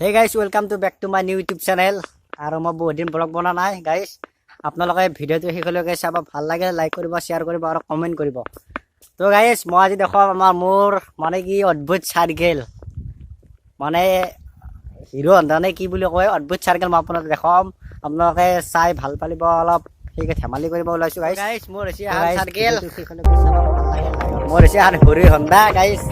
Hey guys, welcome to back to my new YouTube channel. আৰু মই বহুত দিন ব্লগ বনা নাই গাইস। আপোনালোকে ভিডিওটো শেষলৈকে চাব, ভাল লাগে লাইক কৰিব, শেয়াৰ কৰিব আৰু কমেন্ট কৰিব। তো গাইস, মই আজি দেখাম মোৰ মানে কি অদ্ভুত চাইকেল, মানে হিৰো হণ্ডা নে কি বুলি কয়, অদ্ভুত চাইকেল মই আপোনালোকক দেখাম। আপোনালোকে চাই ভাল পালিব, অলপ হেৰিকে ধেমালি কৰিব ওলাইছো গাইস। মোৰ হৈছে চাইকেল, শেষলৈকে চাব, ভাল লাগে। মোৰ হৈছে হিৰো হণ্ডা গাইস।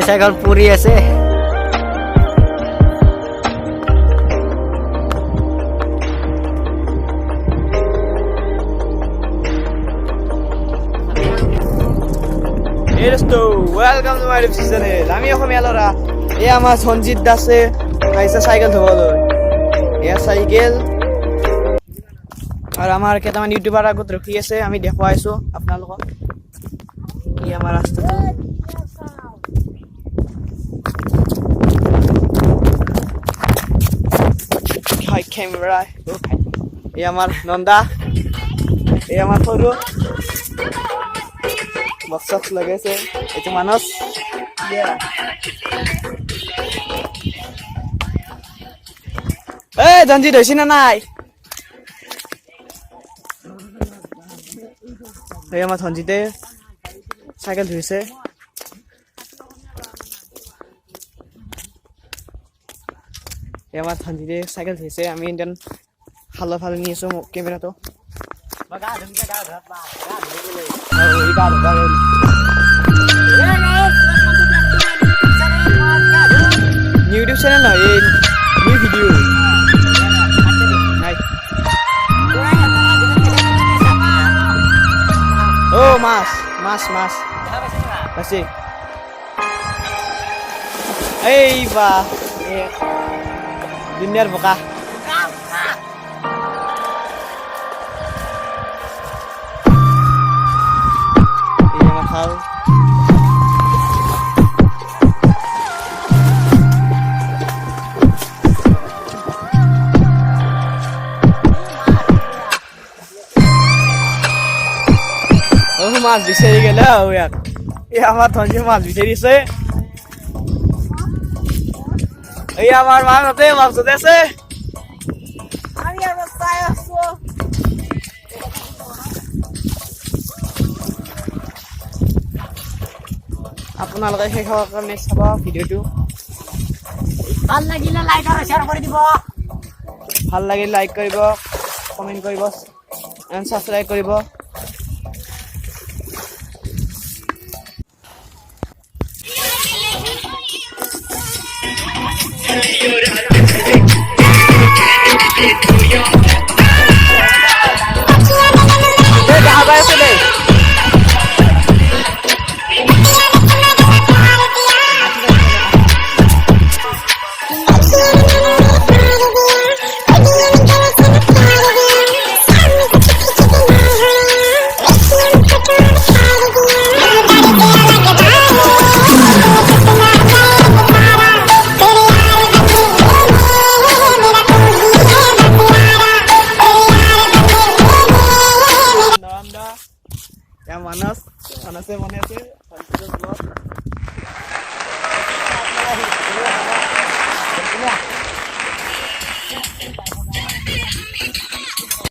সাইকেল পুৰি আছে welcome to my YouTube channel. আমি অসমীয়া ল'ৰা। এই আমাৰ সঞ্জিত দাসে আহিছে চাইকেল ধুবলৈ। এয়া চাইকেল আৰু আমাৰ কেইটামান ইউটিউবাৰ আগত ৰখি আছে, আমি দেখুৱাইছো আপোনালোকক। ই আমাৰ ৰাস্তাটো camera. এই আমার নন্দা, এই আমার সরু বক্স লাগাইছে, এইটো মানস। এই জঞ্জিত হৈছি না নাই? এই আমার সঞ্জিতে চাইকেল ধুইছে। আমার সঞ্জিতে চাইকেল ধুইছে, আমি ইণ্ডিয়ান খালৰ ফালে নি আছো কেমেৰাটো। ইউটিউব চেনেল নহয়, এই নিউ ভিডিঅ' নাই। অ' মাছ মাছ মাছ আছে। এই বা দুনিয়াৰ বোকা। এই আমাৰ খাল। মাছ বিচাৰি গেলে ইয়াক। এই আমাৰ ধনী মাছ বিচাৰিছে। এই আমাৰ মাছতে মাছতে আছে। আপোনালোকে শেষ হোৱাৰ কাৰণে চাব ভিডিঅ'টো। ভাল লাগিলে লাইক আৰু শেয়াৰ কৰি দিব। ভাল লাগিলে লাইক কৰিব, কমেণ্ট কৰিব এণ্ড ছাবস্ক্ৰাইব কৰিব। মানস মানসে মনে